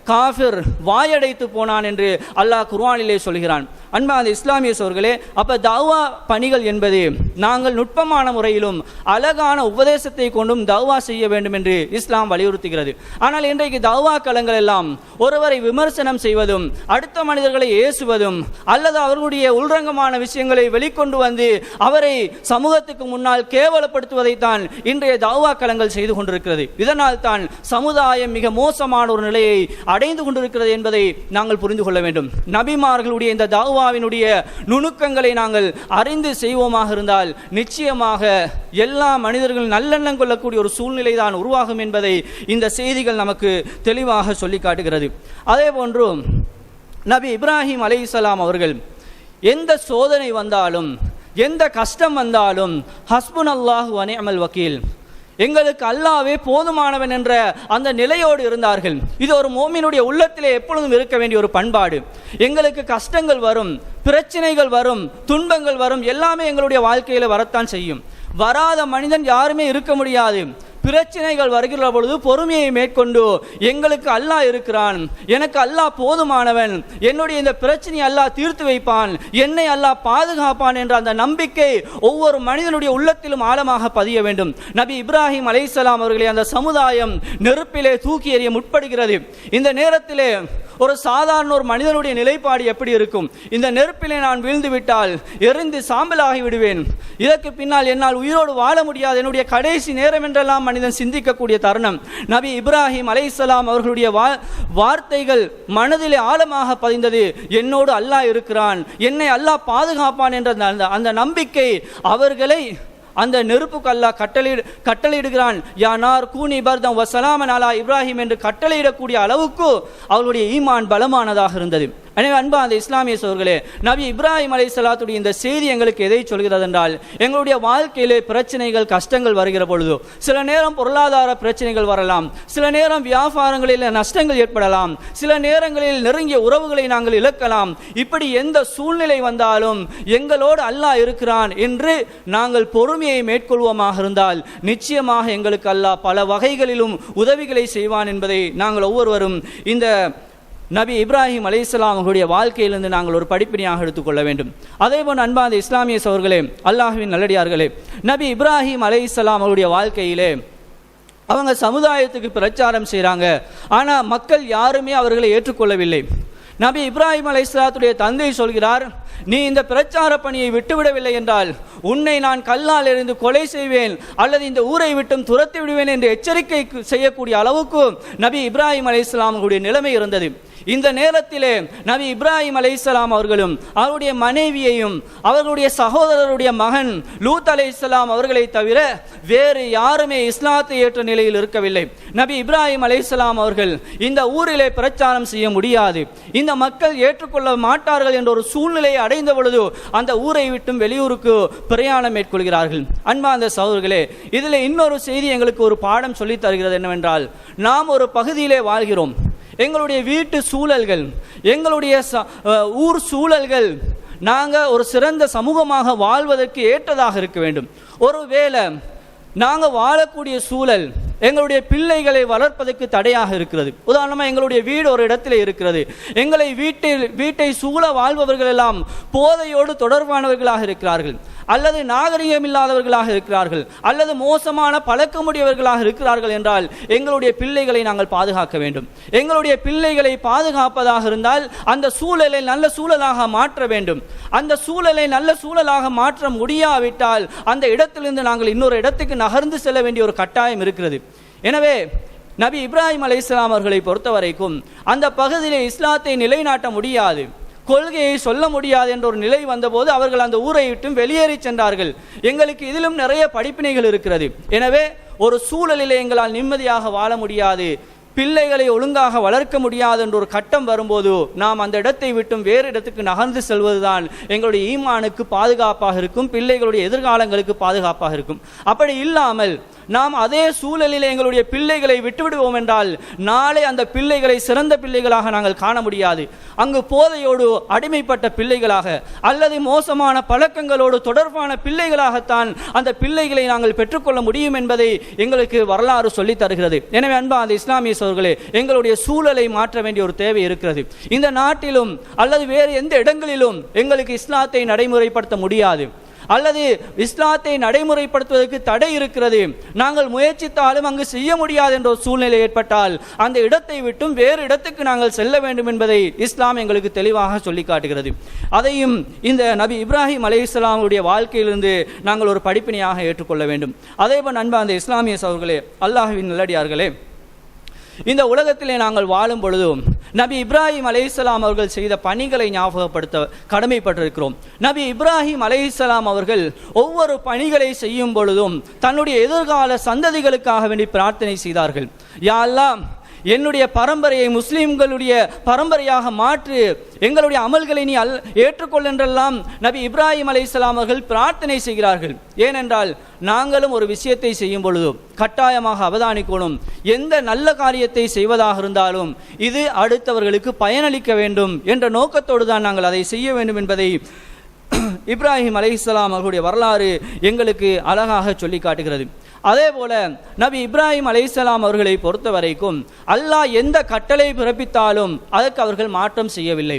காஃபிர் வாயடைத்து போனான் என்று அல்லாஹ் குர்ஆனிலே சொல்கிறான். அன்பார்ந்த இஸ்லாமிய சகோதரர்களே, அப்ப தஅவா பணிகள் என்பது நாங்கள் நுட்பமான முறையிலும் அழகான உபதேசத்தை கொண்டும் தஅவா செய்ய வேண்டும் என்று இஸ்லாம் வலியுறுத்துகிறது. ஆனால் இன்றைக்கு தஅவா களங்கள் எல்லாம் ஒருவரை விமர்சனம் செய்வதும், அடுத்த மனிதர்களை ஏசுவதும், அல்லது அவர்களுடைய உள்ரங்கமான விஷயங்களை வெளிக்கொண்டு வந்து அவரை சமூகத்துக்கு முன்னால் கேவலப்படுத்துவதைத்தான் இன்றைய தஅவா களங்கள் செய்து கொண்டிருக்கிறது. இதனால் தான் சமுதாயம் மிக மோசமான ஒரு நிலையை அடைந்து கொண்டிருக்கிறது என்பதை நாங்கள் புரிந்து கொள்ள வேண்டும். நபிமார்களுடைய இந்த தஅவாவினுடைய நுணுக்கங்களை நாங்கள் அறிந்து செய்வோமாக இருந்தால் நிச்சயமாக எல்லா மனிதர்களும் நல்லெண்ணம் கொள்ளக்கூடிய ஒரு சூழ்நிலை தான் உருவாகும் என்பதை இந்த செய்திகள் நமக்கு தெளிவாக சொல்லி காட்டுகிறது. அதே போன்று நபி இப்ராஹிம் அலைஹிஸ்ஸலாம் அவர்கள் எந்த சோதனை வந்தாலும், எந்த கஷ்டம் வந்தாலும், ஹஸ்புனல்லாஹு வ நிஅமல் வக்கீல், எங்களுக்கு அல்லாஹ்வே போதுமானவன் என்ற அந்த நிலையோடு இருந்தார்கள். இது ஒரு மோமினுடைய உள்ளத்திலே எப்பொழுதும் இருக்க வேண்டிய ஒரு பண்பாடு. எங்களுக்கு கஷ்டங்கள் வரும், பிரச்சனைகள் வரும், துன்பங்கள் வரும், எல்லாமே எங்களுடைய வாழ்க்கையில் வரத்தான் செய்யும். வராத மனிதன் யாருமே இருக்க முடியாது. பிரச்சனைகள் வருகிற பொழுது பொறுமையை மேற்கொண்டு எங்களுக்கு அல்லாஹ் இருக்கிறான், எனக்கு அல்லாஹ் போதுமானவன், என்னுடைய இந்த பிரச்சனையை அல்லாஹ் தீர்த்து வைப்பான், என்னை அல்லாஹ் பாதுகாப்பான் என்ற அந்த நம்பிக்கை ஒவ்வொரு மனிதனுடைய உள்ளத்திலும் ஆழமாக பதிய வேண்டும். நபி இப்ராஹிம் அலைஹிஸ்ஸலாம் அவர்களை அந்த சமுதாயம் நெருப்பிலே தூக்கி எறிய முற்படுகிறது. இந்த நேரத்திலே ஒரு சாதாரண ஒரு மனிதனுடைய நிலைப்பாடு எப்படி இருக்கும்? இந்த நெருப்பிலே நான் வீழ்ந்து விட்டால் எரிந்து சாம்பலாகி விடுவேன், இதற்கு பின்னால் என்னால் உயிரோடு வாழ முடியாது, என்னுடைய கடைசி நேரம் என்றெல்லாம் மனிதன் சிந்திக்கக்கூடிய தருணம். நபி இப்ராஹிம் அலைஹிஸ்ஸலாம் அவர்களுடைய வார்த்தைகள் மனதிலே ஆழமாக பதிந்தது. என்னோடு அல்லாஹ் இருக்கிறான், என்னை அல்லாஹ் பாதுகாப்பான் என்ற அந்த நம்பிக்கை அவர்களை அந்த நெருப்புக்கு அல்லாஹ் கட்டளையிடுகிறான். யானார் கூனி பர்தம் வசலாமன் அலா இப்ராஹிம் என்று கட்டளையிடக்கூடிய அளவுக்கு அவர்களுடைய ஈமான் பலமானதாக இருந்தது. எனவே அன்பா அந்த இஸ்லாமிய சகோதரர்களே, நபி இப்ராஹிம் அலைஹிஸ்ஸலாத்துடைய இந்த செய்தி எங்களுக்கு எதை சொல்கிறது என்றால், எங்களுடைய வாழ்க்கையிலே பிரச்சனைகள், கஷ்டங்கள் வருகிற பொழுது சில நேரம் பொருளாதார பிரச்சனைகள் வரலாம், சில நேரம் வியாபாரங்களில் நஷ்டங்கள் ஏற்படலாம், சில நேரங்களில் நெருங்கிய உறவுகளை நாங்கள் இழக்கலாம். இப்படி எந்த சூழ்நிலை வந்தாலும் எங்களோடு அல்லாஹ் இருக்கிறான் என்று நாங்கள் பொறுமையை மேற்கொள்வோமாக இருந்தால் நிச்சயமாக எங்களுக்கு அல்லாஹ் பல வகைகளிலும் உதவிகளை செய்வான் என்பதை நாங்கள் ஒவ்வொருவரும் இந்த நபி இப்ராஹிம் அலைஹிஸ்ஸலாம் அவர்களுடைய வாழ்க்கையிலிருந்து நாங்கள் ஒரு படிப்பினையாக எடுத்துக்கொள்ள வேண்டும். அதேபோல் அன்பார்ந்த இஸ்லாமிய சகோதரர்களே, அல்லாஹ்வின் நல்லடியார்களே, நபி இப்ராஹிம் அலைஹிஸ்ஸலாம் அவர்களுடைய வாழ்க்கையிலே அவங்க சமுதாயத்துக்கு பிரச்சாரம் செய்கிறாங்க. ஆனால் மக்கள் யாருமே அவர்களை ஏற்றுக்கொள்ளவில்லை. நபி இப்ராஹிம் அலைஹிஸ்ஸலாத்துடைய தந்தை சொல்கிறார், நீ இந்த பிரச்சார பணியை விட்டுவிடவில்லை என்றால் உன்னை நான் கல்லால் எறிந்து கொலை செய்வேன் அல்லது இந்த ஊரை விட்டும் துரத்தி விடுவேன் என்று எச்சரிக்கை செய்யக்கூடிய அளவுக்கு நபி இப்ராஹிம் அலைஹிஸ்ஸலாம் அவர்களுடைய நிலைமை இருந்தது. இந்த நேரத்திலே நபி இப்ராஹிம் அலைஹிஸ்ஸலாம் அவர்களும் அவருடைய மனைவியையும் அவர்களுடைய சகோதரருடைய மகன் லூத் அலைஹிஸ்ஸலாம் அவர்களை தவிர வேறு யாருமே இஸ்லாத்தை ஏற்ற நிலையில் இருக்கவில்லை. நபி இப்ராஹிம் அலைஹிஸ்ஸலாம் அவர்கள் இந்த ஊரிலே பிரச்சாரம் செய்ய முடியாது, இந்த மக்கள் ஏற்றுக்கொள்ள மாட்டார்கள் என்ற ஒரு சூழ்நிலையை அடைந்த பொழுது அந்த ஊரை விட்டும் வெளியூருக்கு பிரயாணம் மேற்கொள்கிறார்கள். அன்பார்ந்த சகோதரர்களே, இதில் இன்னொரு செய்தி எங்களுக்கு ஒரு பாடம் சொல்லித் தருகிறது. என்னவென்றால், நாம் ஒரு பகுதியிலே வாழ்கிறோம். எங்களுடைய வீட்டு சூழல்கள், எங்களுடைய ஊர் சூழல்கள் நாங்கள் ஒரு சிறந்த சமூகமாக வாழ்வதற்கு ஏற்றதாக இருக்க வேண்டும். ஒருவேளை நாங்கள் வாழக்கூடிய சூழல் எங்களுடைய பிள்ளைகளை வளர்ப்பதற்கு தடையாக இருக்கிறது. உதாரணமாக, எங்களுடைய வீடு ஒரு இடத்துல இருக்கிறது, எங்களை வீட்டை சூழ வாழ்பவர்கள் எல்லாம் போதையோடு தொடர்பானவர்களாக இருக்கிறார்கள், அல்லது நாகரிகம் இல்லாதவர்களாக இருக்கிறார்கள், அல்லது மோசமான பழக்கமுடையவர்களாக இருக்கிறார்கள் என்றால் எங்களுடைய பிள்ளைகளை நாங்கள் பாதுகாக்க வேண்டும். எங்களுடைய பிள்ளைகளை பாதுகாப்பதாக இருந்தால் அந்த சூழலை நல்ல சூழலாக மாற்ற வேண்டும். அந்த சூழலை நல்ல சூழலாக மாற்ற முடியாவிட்டால் அந்த இடத்திலிருந்து நாங்கள் இன்னொரு இடத்துக்கு நகர்ந்து செல்ல வேண்டிய ஒரு கட்டாயம் இருக்கிறது. எனவே நபி இப்ராஹிம் அலைஹிஸ்ஸலாம் அவர்களை பொறுத்த வரைக்கும் அந்த பகுதியிலே இஸ்லாத்தை நிலைநாட்ட முடியாது, கொள்கையை சொல்ல முடியாது என்ற ஒரு நிலை வந்தபோது அவர்கள் அந்த ஊரை விட்டும் வெளியேறி சென்றார்கள். எங்களுக்கு இதிலும் நிறைய படிப்பினைகள் இருக்கிறது. எனவே ஒரு சூழலிலே எங்களால் நிம்மதியாக வாழ முடியாது, பிள்ளைகளை ஒழுங்காக வளர்க்க முடியாது என்ற ஒரு கட்டம் வரும்போது நாம் அந்த இடத்தை விட்டும் வேறு இடத்துக்கு நகர்ந்து செல்வதுதான் எங்களுடைய ஈமானுக்கு பாதுகாப்பாக இருக்கும், பிள்ளைகளுடைய எதிர்காலங்களுக்கு பாதுகாப்பாக இருக்கும். அப்படி இல்லாமல் நாம் அதே சூழலில் எங்களுடைய பிள்ளைகளை விட்டுவிடுவோம் என்றால் நாளை அந்த பிள்ளைகளை சிறந்த பிள்ளைகளாக நாங்கள் காண முடியாது. அங்கு போதையோடு அடிமைப்பட்ட பிள்ளைகளாக அல்லது மோசமான பழக்கங்களோடு தொடர்பான பிள்ளைகளாகத்தான் அந்த பிள்ளைகளை நாங்கள் பெற்றுக்கொள்ள முடியும் என்பதை எங்களுக்கு வரலாறு சொல்லித் தருகிறது. எனவே அன்பார்ந்த இஸ்லாமிய சகோதரர்களே, எங்களுடைய சூழலை மாற்ற வேண்டிய ஒரு தேவை இருக்கிறது. இந்த நாட்டிலும் அல்லது வேறு எந்த இடங்களிலும் எங்களுக்கு இஸ்லாத்தை நடைமுறைப்படுத்த முடியாது, அல்லது இஸ்லாத்தை நடைமுறைப்படுத்துவதற்கு தடை இருக்கிறது, நாங்கள் முயற்சித்தாலும் அங்கு செய்ய முடியாது என்ற ஒரு சூழ்நிலை ஏற்பட்டால் அந்த இடத்தை விட்டும் வேறு இடத்துக்கு நாங்கள் செல்ல வேண்டும் என்பதை இஸ்லாம் எங்களுக்கு தெளிவாக சொல்லி காட்டுகிறது. அதையும் இந்த நபி இப்ராஹிம் அலைஹிஸ்ஸலாமுடைய வாழ்க்கையிலிருந்து நாங்கள் ஒரு படிப்பினையாக ஏற்றுக்கொள்ள வேண்டும். அதேபோல் அன்பார்ந்த இஸ்லாமிய சகோதரர்களே, அல்லாஹ்வின் நல்லடியார்களே, இந்த உலகத்திலே நாங்கள் வாழும் பொழுதும் நபி இப்ராஹிம் அலைஹிஸ்ஸலாம் அவர்கள் செய்த பணிகளை ஞாபகப்படுத்த கடமைப்பட்டிருக்கிறோம். நபி இப்ராஹிம் அலைஹிஸ்ஸலாம் அவர்கள் ஒவ்வொரு பணிகளை செய்யும் பொழுதும் தன்னுடைய எதிர்கால சந்ததிகளுக்காக வேண்டி பிரார்த்தனை செய்தார்கள். யா அல்லாஹ், என்னுடைய பரம்பரையை முஸ்லிம்களுடைய பரம்பரையாக மாற்று, எங்களுடைய அமல்களை நீ ஏற்றுக்கொள் என்றெல்லாம் நபி இப்ராஹிம் அலைஹிஸ்ஸலாம் அவர்கள் பிரார்த்தனை செய்கிறார்கள். ஏனென்றால் நாங்களும் ஒரு விஷயத்தை செய்யும் பொழுது கட்டாயமாக அவதானிக்கணும், எந்த நல்ல காரியத்தை செய்வதாக இருந்தாலும் இது அடுத்தவர்களுக்கு பயனளிக்க வேண்டும் என்ற நோக்கத்தோடு தான் நாங்கள் அதை செய்ய வேண்டும் என்பதை இப்ராஹிம் அலைஹிஸ்ஸலாம் அவர்களுடைய வரலாறு எங்களுக்கு அழகாக சொல்லி காட்டுகிறது. அதே போல நபி இப்ராஹிம் அலைஹிஸ்ஸலாம் அவர்களை பொறுத்த வரைக்கும் அல்லாஹ் எந்த கட்டளை பிறப்பித்தாலும் அதற்கு அவர்கள் மாற்றம் செய்யவில்லை.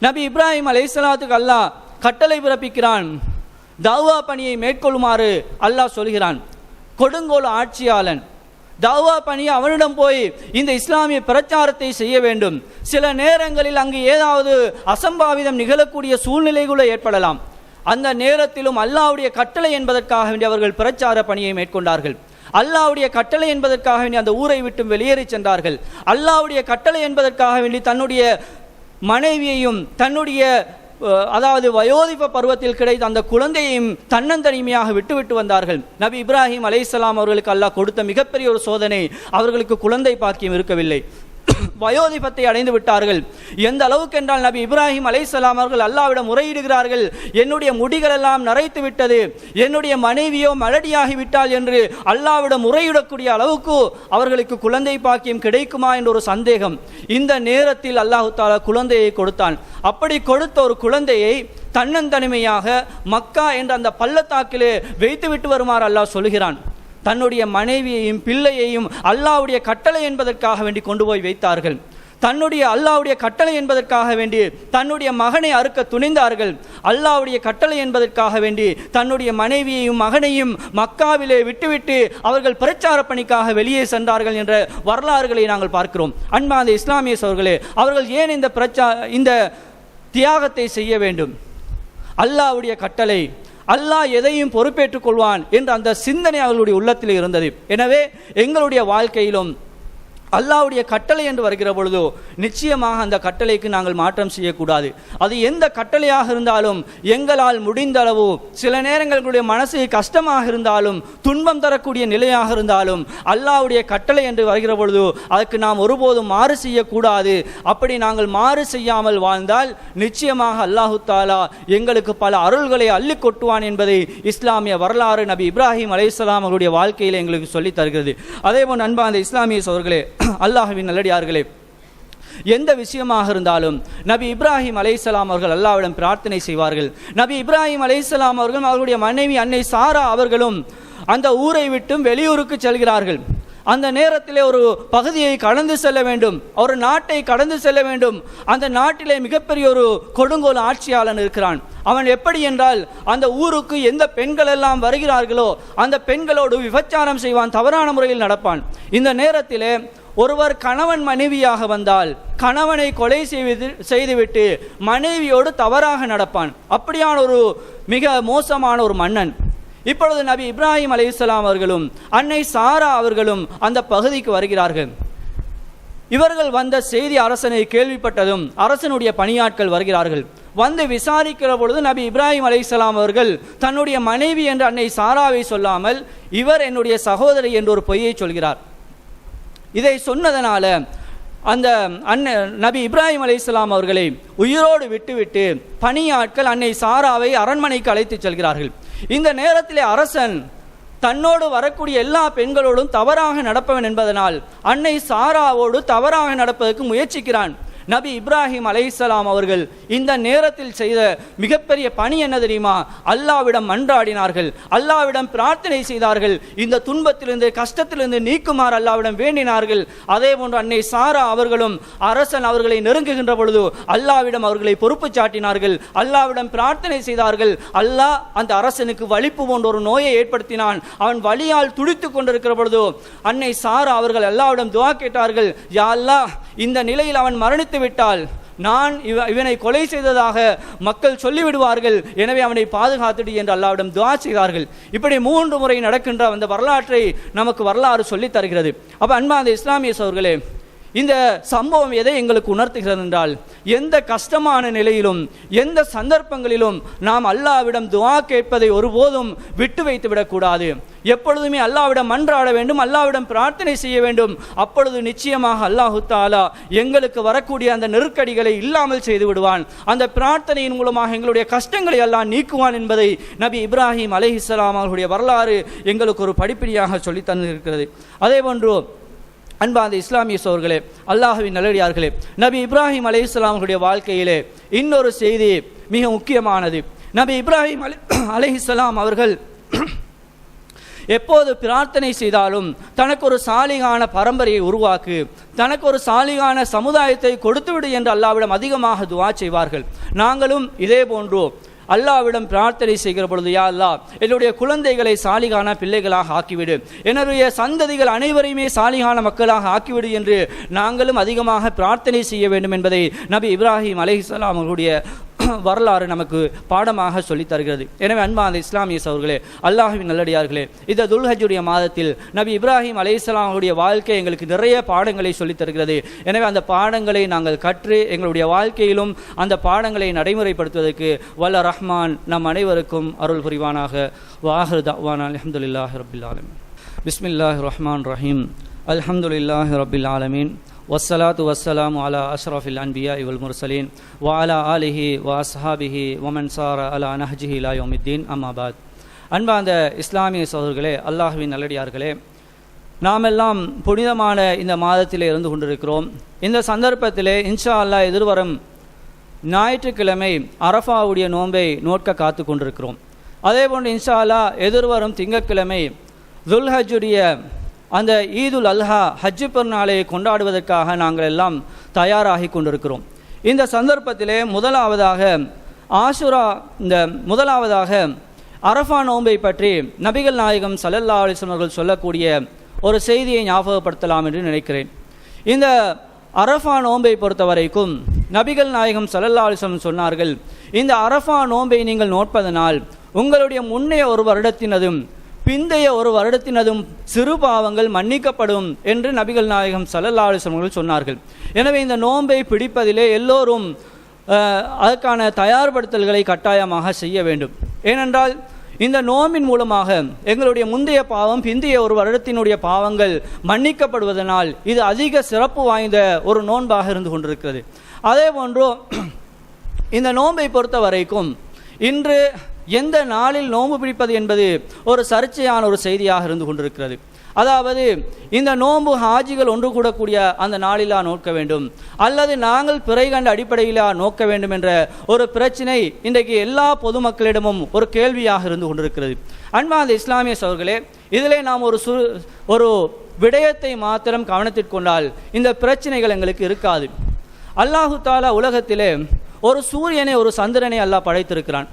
நபி இப்ராஹிம் அலைஹிஸ்ஸலாத்துக்கு அல்லாஹ் கட்டளை பிறப்பிக்கிறான், தாவா பணியை மேற்கொள்ளுமாறு அல்லாஹ் சொல்கிறான். கொடுங்கோல் ஆட்சியாளன், தாவா பணி அவனிடம் போய் இந்த இஸ்லாமிய பிரச்சாரத்தை செய்ய வேண்டும். சில நேரங்களில் அங்கு ஏதாவது அசம்பாவிதம் நிகழக்கூடிய சூழ்நிலைகளை ஏற்படலாம். அந்த நேரத்திலும் அல்லாஹ்வுடைய கட்டளை என்பதற்காக வேண்டி அவர்கள் பிரச்சார பணியை மேற்கொண்டார்கள். அல்லாஹ்வுடைய கட்டளை என்பதற்காக வேண்டி அந்த ஊரை விட்டு வெளியேறி சென்றார்கள். அல்லாஹ்வுடைய கட்டளை என்பதற்காக வேண்டி தன்னுடைய மனைவியையும் தன்னுடைய அதாவது வயோதிப பருவத்தில் கிடைத்த அந்த குழந்தையையும் தன்னந்தனிமையாக விட்டுவிட்டு வந்தார்கள். நபி இப்ராஹிம் அலைஹிஸ்ஸலாம் அவர்களுக்கு அல்லாஹ் கொடுத்த மிகப்பெரிய ஒரு சோதனை, அவர்களுக்கு குழந்தை பாக்கியம் இருக்கவில்லை, வயோதிபத்தை அடைந்து விட்டார்கள். எந்த அளவுக்கு என்றால் நபி இப்ராஹிம் அலைஹிஸ்ஸலாம் அவர்கள் அல்லாஹ்விடம் முறையிடுகிறார்கள், என்னுடைய முடிகள் எல்லாம் நரைத்து விட்டது, என்னுடைய மனைவியோ மலடியாகி விட்டால் என்று அல்லாஹ்விடம் முறையிடக்கூடிய அளவுக்கு அவர்களுக்கு குழந்தை பாக்கியம் கிடைக்குமா என்ற ஒரு சந்தேகம். இந்த நேரத்தில் அல்லாஹ் தஆலா குழந்தையை கொடுத்தான். அப்படி கொடுத்த ஒரு குழந்தையை தன்னந்தனிமையாக மக்கா என்ற அந்த பள்ளத்தாக்கிலே வைத்துவிட்டு வருமாறு அல்லாஹ் சொல்கிறான். தன்னுடைய மனைவியையும் பிள்ளையையும் அல்லாஹ்வுடைய கட்டளை என்பதற்காக வேண்டி கொண்டு போய் வைத்தார்கள். தன்னுடைய அல்லாஹ்வுடைய கட்டளை என்பதற்காக வேண்டி தன்னுடைய மகனை அறுக்க துணிந்தார்கள். அல்லாஹ்வுடைய கட்டளை என்பதற்காக வேண்டி தன்னுடைய மனைவியையும் மகனையும் மக்காவிலே விட்டுவிட்டு அவர்கள் பிரச்சார பணிக்காக வெளியே சென்றார்கள் என்ற வரலாறுகளை நாங்கள் பார்க்கிறோம். அன்பார்ந்த இஸ்லாமிய சகோதரர்களே, அவர்கள் ஏன் இந்த தியாகத்தை செய்ய வேண்டும்? அல்லாஹ்வுடைய கட்டளை, அல்லாஹ் எதையும் பொறுப்பேற்றுக் கொள்வான் என்ற அந்த சிந்தனை அவர்களுடைய உள்ளத்தில் இருந்தது. எனவே எங்களுடைய வாழ்க்கையிலும் அல்லாஹ்வுடைய கட்டளை என்று வருகிற பொழுதோ நிச்சயமாக அந்த கட்டளைக்கு நாங்கள் மாற்றம் செய்யக்கூடாது. அது எந்த கட்டளையாக இருந்தாலும் எங்களால் முடிந்த அளவு, சில நேரங்களுடைய மனசு கஷ்டமாக இருந்தாலும் துன்பம் தரக்கூடிய நிலையாக இருந்தாலும் அல்லாஹ்வுடைய கட்டளை என்று வருகிற பொழுதோ அதுக்கு நாம் ஒருபோதும் மாறு செய்யக்கூடாது. அப்படி நாங்கள் மாறு செய்யாமல் வாழ்ந்தால் நிச்சயமாக அல்லாஹு தாலா எங்களுக்கு பல அருள்களை அள்ளி கொட்டுவான் என்பதை இஸ்லாமிய வரலாறு நபி இப்ராஹிம் அலைஹிஸ்ஸலாம் அவருடைய வாழ்க்கையில் எங்களுக்கு சொல்லித் தருகிறது. அதேபோல் அன்பார்ந்த இஸ்லாமிய சகோதரர்களே, அல்லாஹ்வின் நல்லடியார்களே, எந்த விஷயமாக இருந்தாலும் நபி இப்ராஹிம் அலைஹிஸ்ஸலாம் அவர்கள் அல்லாஹ்விடம் பிரார்த்தனை செய்வார்கள். நபி இப்ராஹிம் அலைஹிஸ்ஸலாம் அவர்களும் அவருடைய மனைவி அன்னை சாரா அவர்களும் அந்த ஊரை விட்டும் வெளியூருக்கு செல்கிறார்கள். அந்த நேரத்திலே ஒரு பகுதியை கடந்து செல்ல வேண்டும், ஒரு நாட்டை கடந்து செல்ல வேண்டும். அந்த நாட்டிலே மிகப்பெரிய ஒரு கொடுங்கோல் ஆட்சியாளன் இருக்கிறான். அவன் எப்படி என்றால், அந்த ஊருக்கு எந்த பெண்கள் எல்லாம் வருகிறார்களோ அந்த பெண்களோடு விபச்சாரம் செய்வான், தவறான முறையில் நடப்பான். இந்த நேரத்திலே ஒருவர் கணவன் மனைவியாக வந்தால் கணவனை கொலை செய்துவிட்டு மனைவியோடு தவறாக நடப்பான். அப்படியான ஒரு மிக மோசமான ஒரு மன்னன். இப்பொழுது நபி இப்ராஹிம் அலைஹிஸ்ஸலாம் அவர்களும் அன்னை சாரா அவர்களும் அந்த பகுதிக்கு வருகிறார்கள். இவர்கள் வந்த செய்தி அரசனை கேள்விப்பட்டதும் அரசனுடைய பணியாட்கள் வருகிறார்கள். வந்து விசாரிக்கிற பொழுது நபி இப்ராஹிம் அலைஹிஸ்ஸலாம் அவர்கள் தன்னுடைய மனைவி என்ற அன்னை சாராவை சொல்லாமல் இவர் என்னுடைய சகோதரி என்று ஒரு பொய்யை சொல்கிறார். இதை சொன்னதனால அந்த நபி இப்ராஹிம் அலைஹிஸ்ஸலாம் அவர்களை உயிரோடு விட்டுவிட்டு பணியாட்கள் அன்னை சாராவை அரண்மனைக்கு அழைத்து செல்கிறார்கள். இந்த நேரத்திலே அரசன் தன்னோடு வரக்கூடிய எல்லா பெண்களோடும் தவறாக நடப்பவன் என்பதனால் அன்னை சாராவோடு தவறாக நடப்பதற்கு முயற்சிக்கிறான். நபி இப்ராஹிம் அலைஹிஸ்ஸலாம் அவர்கள் இந்த நேரத்தில் செய்த மிகப்பெரிய பணி என்ன தெரியுமா? அல்லாஹ்விடம் மன்றாடினார்கள், அல்லாஹ்விடம் பிரார்த்தனை செய்தார்கள். இந்த துன்பத்திலிருந்து கஷ்டத்திலிருந்து நீக்குமாறு அல்லாஹ்விடம் வேண்டினார்கள். அதே போன்று அன்னை சாரா அவர்களும் அரசன் அவர்களை நெருங்குகின்ற பொழுது அல்லாஹ்விடம் அவர்களை பொறுப்பு சாட்டினார்கள், அல்லாஹ்விடம் பிரார்த்தனை செய்தார்கள். அல்லாஹ் அந்த அரசனுக்கு வலிப்பு போன்ற ஒரு நோயை ஏற்படுத்தினான். அவன் வலியால் துடித்துக் கொண்டிருக்கிற பொழுது அன்னை சாரா அவர்கள் அல்லாஹ்விடம் துஆ கேட்டார்கள், யா அல்லாஹ், இந்த நிலையில் அவன் மரணித்து விட்டால் நான் இவனை கொலை செய்ததாக மக்கள் சொல்லிவிடுவார்கள், எனவே அவனை பாதுகாத்துடு என்று அல்லாஹ்விடம் துஆ செய்தார்கள். இப்படி 3 முறை நடக்கின்ற அந்த வரலாற்றை நமக்கு வரலாறு சொல்லித் தருகிறது. அப்ப அன்பார்ந்த இஸ்லாமிய சகோதரர்களே, இந்த சம்பவம் எதை எங்களுக்கு உணர்த்துகிறது என்றால், எந்த கஷ்டமான நிலையிலும் எந்த சந்தர்ப்பங்களிலும் நாம் அல்லாஹ்விடம் துஆ கேட்பதை ஒருபோதும் விட்டு வைத்து விடக்கூடாது. எப்பொழுதுமே அல்லாஹ்விடம் மன்றாட வேண்டும், அல்லாஹ்விடம் பிரார்த்தனை செய்ய வேண்டும். அப்பொழுது நிச்சயமாக அல்லாஹு தஆலா எங்களுக்கு வரக்கூடிய அந்த நெருக்கடிகளை இல்லாமல் செய்து விடுவான். அந்த பிரார்த்தனையின் மூலமாக எங்களுடைய கஷ்டங்களை அல்லாஹ் நீக்குவான் என்பதை நபி இப்ராஹிம் அலைஹிஸ்ஸலாம் அவர்களுடைய வரலாறு எங்களுக்கு ஒரு படிப்பினையாக சொல்லி தந்திருக்கிறது. அதே போன்று அன்பார்ந்த இஸ்லாமிய சகோதரர்களே, அல்லாஹ்வின் நல்லடியார்களே, நபி இப்ராஹிம் அலைஹிஸ்ஸலாம் அவர்களுடைய வாழ்க்கையிலே இன்னொரு செய்தி மிக முக்கியமானது. நபி இப்ராஹிம் அலைஹிஸ்ஸலாம் அவர்கள் எப்போது பிரார்த்தனை செய்தாலும் தனக்கு ஒரு சாலிகான பரம்பரையை உருவாக்கு, தனக்கு ஒரு சாலிகான சமுதாயத்தை கொடுத்துவிடு என்று அல்லாஹ்விடம் அதிகமாக துஆ செய்வார்கள். நாங்களும் இதே போன்று அல்லாஹ்விடம் பிரார்த்தனை செய்கிற பொழுது, யா அல்லாஹ், என்னுடைய குழந்தைகளை சாலிகான பிள்ளைகளாக ஆக்கிவிடு, என்னுடைய சந்ததிகள் அனைவரையுமே சாலிகான மக்களாக ஆக்கிவிடு என்று நாங்களும் அதிகமாக பிரார்த்தனை செய்ய வேண்டும் என்பதை நபி இப்ராஹிம் அலைஹிஸ்ஸலாம் அவர்களுடைய வரலாறு நமக்கு பாடமாக சொல்லி தருகிறது. எனவே அன்பார்ந்த இஸ்லாமிய சகோதரர்களே, அல்லாஹ்வின் நல்லடியார்களே, இந்த துல்ஹஜ்ஜுடைய மாதத்தில் நபி இப்ராஹிம் அலைஹிஸ்ஸலாம் அவருடைய வாழ்க்கை எங்களுக்கு நிறைய பாடங்களை சொல்லி தருகிறது. எனவே அந்த பாடங்களை நாங்கள் கற்று எங்களுடைய வாழ்க்கையிலும் அந்த பாடங்களை நடைமுறைப்படுத்துவதற்கு வல்ல ரஹ்மான் நம் அனைவருக்கும் அருள் புரிவானாக. வாஹிரு தஅவானா அல்ஹம்துலில்லாஹி ரப்பில் ஆலமீன். பிஸ்மில்லாஹிர் ரஹ்மானிர் ரஹீம். அல்ஹம்துலில்லாஹி ரப்பில் ஆலமீன். வஸ்ஸலாத்து வஸ்ஸலாமு அலா அஷ்ரஃபில் அன்பியா வல் முர்சலீன் வ அலா ஆலிஹி வ அஸ்ஹாபிஹி வ மன் சார அலா நஹ்ஜிஹி இலா யௌமித்தீன். அம்மா பாத். அன்பார்ந்த இஸ்லாமிய சகோதரர்களே, அல்லாஹ்வின் நல்லடியார்களே, நாமெல்லாம் புனிதமான இந்த மாதத்திலே இருந்து கொண்டிருக்கிறோம். இந்த சந்தர்ப்பத்திலே இன்ஷா அல்லாஹ் எதிர்வரும் ஞாயிற்றுக்கிழமை அரஃபாவுடைய நோன்பை நோட்க காத்து கொண்டிருக்கிறோம். அதே போன்று இன்ஷா அல்லாஹ் எதிர்வரும் திங்கட்கிழமை துல்ஹஜ்ஜுடைய அந்த ஈதுல் அல்ஹா ஹஜ்ஜு பெருநாளை கொண்டாடுவதற்காக நாங்கள் எல்லாம் தயாராகி கொண்டிருக்கிறோம். இந்த சந்தர்ப்பத்திலே முதலாவதாக அரஃபா நோன்பை பற்றி நபிகள் நாயகம் ஸல்லல்லாஹு அலைஹி வஸல்லம் அவர்கள் சொல்லக்கூடிய ஒரு செய்தியை ஞாபகப்படுத்தலாம் என்று நினைக்கிறேன். இந்த அரஃபா நோன்பை பொறுத்த வரைக்கும் நபிகள் நாயகம் ஸல்லல்லாஹு அலைஹி வஸல்லம் சொன்னார்கள், இந்த அரஃபா நோன்பை நீங்கள் நோட்பதனால் உங்களுடைய முன்னைய ஒரு வருடத்தினதும் பிந்தைய ஒரு வருடத்தினதும் சிறு பாவங்கள் மன்னிக்கப்படும் என்று நபிகள் நாயகம் ஸல்லல்லாஹு அலைஹி வஸல்லம் சொன்னார்கள். எனவே இந்த நோன்பை பிடிப்பதிலே எல்லோரும் அதற்கான தயார்படுத்தல்களை கட்டாயமாக செய்ய வேண்டும். ஏனென்றால் இந்த நோம்பின் மூலமாக எங்களுடைய முந்தைய பாவம் பிந்தைய ஒரு வருடத்தினுடைய பாவங்கள் மன்னிக்கப்படுவதனால் இது அதிக சிறப்பு வாய்ந்த ஒரு நோன்பாக இருந்து கொண்டிருக்கிறது. அதே போன்று இந்த நோன்பை பொறுத்த வரைக்கும் இன்று எந்த நாளில் நோன்பு பிடிப்பது என்பது ஒரு சர்ச்சையான ஒரு செய்தியாக இருந்து கொண்டிருக்கிறது. அதாவது இந்த நோன்பு ஹாஜிகள் ஒன்று கூடக்கூடிய அந்த நாளிலா நோக்க வேண்டும் அல்லது நாங்கள் பிறை கண்ட அடிப்படையிலா நோக்க வேண்டும் என்ற ஒரு பிரச்சனை இன்றைக்கு எல்லா பொதுமக்களிடமும் ஒரு கேள்வியாக இருந்து கொண்டிருக்கிறது. அன்பார்ந்த இஸ்லாமிய சகோதரர்களே, இதிலே நாம் ஒரு விடயத்தை மாத்திரம் கவனத்திற்கு கொண்டால் இந்த பிரச்சனைகள் எங்களுக்கு இருக்காது. அல்லாஹு தாலா உலகத்திலே ஒரு சூரியனை ஒரு சந்திரனை அல்லாஹ் படைத்திருக்கிறான்.